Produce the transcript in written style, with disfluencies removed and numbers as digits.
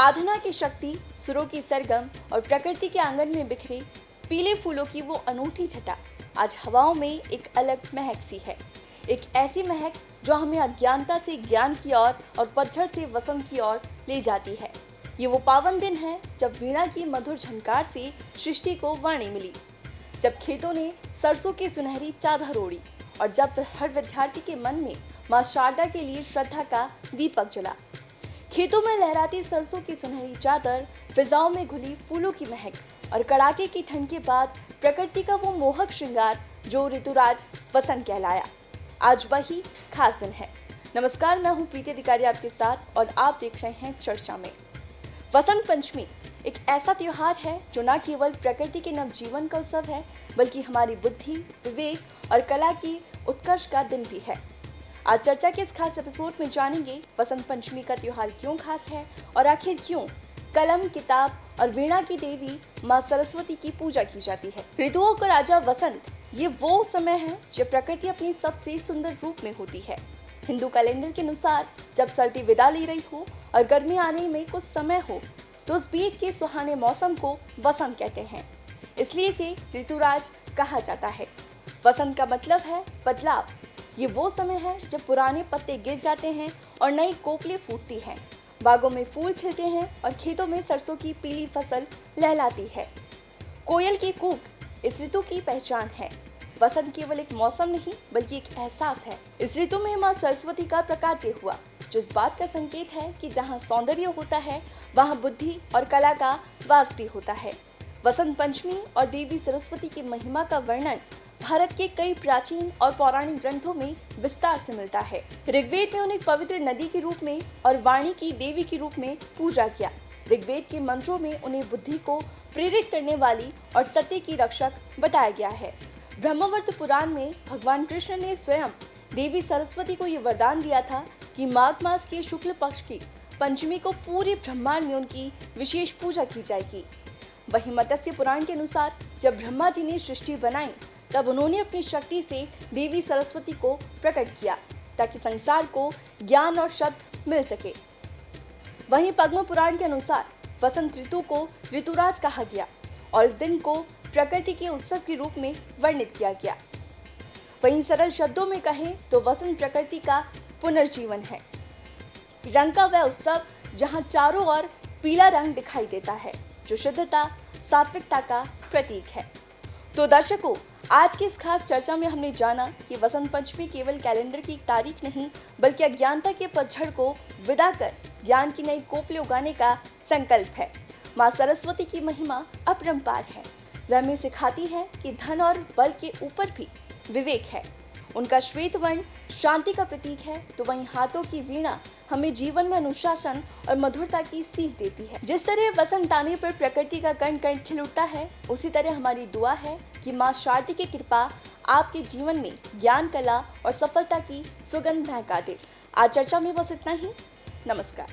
साधना की शक्ति, सुरों की सरगम और प्रकृति के आंगन में बिखरे पीले फूलों की वो अनूठी छटा आज हवाओं में एक अलग महक सी है। एक ऐसी महक जो हमें अज्ञानता से ज्ञान की ओर और पतझड़ से वसंत की ओर ले जाती है। ये वो पावन दिन है जब वीणा की मधुर झनकार से सृष्टि को वाणी मिली, जब खेतों ने सरसों की सुनहरी चादर ओढ़ी और जब हर विद्यार्थी के मन में माँ शारदा के लिए श्रद्धा का दीपक जला। खेतों में लहराती सरसों की सुनहरी चादर, फिजाओं में घुली फूलों की महक और कड़ाके की ठंड के बाद प्रकृति का वो मोहक श्रृंगार जो ऋतुराज वसंत कहलाया। आज वही खास दिन है। नमस्कार, मैं हूँ प्रीति अधिकारी आपके साथ और आप देख रहे हैं चर्चा में। वसंत पंचमी एक ऐसा त्योहार है जो न केवल प्रकृति के नवजीवन का उत्सव है, बल्कि हमारी बुद्धि, विवेक और कला की उत्कर्ष का दिन भी है। आज चर्चा के इस खास एपिसोड में जानेंगे वसंत पंचमी का त्योहार क्यों खास है और आखिर क्यों कलम, किताब और वीणा की देवी माँ सरस्वती की पूजा की जाती है। ऋतुओं का राजा वसंत, ये वो समय है जब प्रकृति अपनी सबसे सुंदर रूप में होती है। हिंदू कैलेंडर के अनुसार जब सर्दी विदा ले रही हो और गर्मी आने में कुछ समय हो, तो उस बीच के सुहाने मौसम को वसंत कहते हैं। इसलिए इसे ऋतुराज कहा जाता है। वसंत का मतलब है बदलाव। ये वो समय है जब पुराने पत्ते गिर जाते हैं और नई कोपलें फूटती हैं, बागों में फूल खिलते हैं और खेतों में सरसों की पीली फसल लहलाती है। कोयल की कूक इस ऋतु की पहचान है। वसंत केवल एक मौसम नहीं बल्कि एक एहसास है। इस ऋतु में माँ सरस्वती का प्रकाट्य हुआ, जो इस बात का संकेत है कि जहाँ सौंदर्य होता है वहाँ बुद्धि और कला का वास भी होता है। वसंत पंचमी और देवी सरस्वती की महिमा का वर्णन भारत के कई प्राचीन और पौराणिक ग्रंथों में विस्तार से मिलता है। ऋग्वेद में उन्हें पवित्र नदी के रूप में और वाणी की देवी के रूप में पूजा किया। ऋग्वेद के मंत्रों में उन्हें बुद्धि को प्रेरित करने वाली और सत्य की रक्षक बताया गया है। ब्रह्मवर्त पुराण में भगवान कृष्ण ने स्वयं देवी सरस्वती को ये वरदान दिया था कि माघ मास के शुक्ल पक्ष की पंचमी को पूरे ब्रह्मांड में उनकी विशेष पूजा की जाएगी। वहीं मत्स्य पुराण के अनुसार जब ब्रह्मा जी ने सृष्टि बनाई, तब उन्होंने अपनी शक्ति से देवी सरस्वती को प्रकट किया ताकि संसार को ज्ञान और शब्द मिल सके। वहीं पद्म पुराण के अनुसार वसंत ऋतु को ऋतुराज कहा गया और इस दिन को प्रकृति के उत्सव के रूप में वर्णित किया गया। वहीं सरल शब्दों में कहें तो वसंत प्रकृति का पुनर्जीवन है। रंग का वह उत्सव जहां चारों ओर पीला रंग दिखाई देता है, जो शुद्धता, सात्विकता का प्रतीक है। तो दर्शकों, आज की इस खास चर्चा में हमने जाना कि वसंत पंचमी केवल कैलेंडर की एक तारीख नहीं, बल्कि अज्ञानता के पतझड़ को विदा कर ज्ञान की नई कोपलें उगाने का संकल्प है। माँ सरस्वती की महिमा अपरंपार है। वह हमें सिखाती है कि धन और बल के ऊपर भी विवेक है। उनका श्वेत वर्ण शांति का प्रतीक है, तो वहीं हाथों की वीणा हमें जीवन में अनुशासन और मधुरता की सीख देती है। जिस तरह वसंत आने पर प्रकृति का कण कण खिल उठता है, उसी तरह हमारी दुआ है कि माँ शारदा की कृपा आपके जीवन में ज्ञान, कला और सफलता की सुगंध महका दे। आज चर्चा में बस इतना ही। नमस्कार।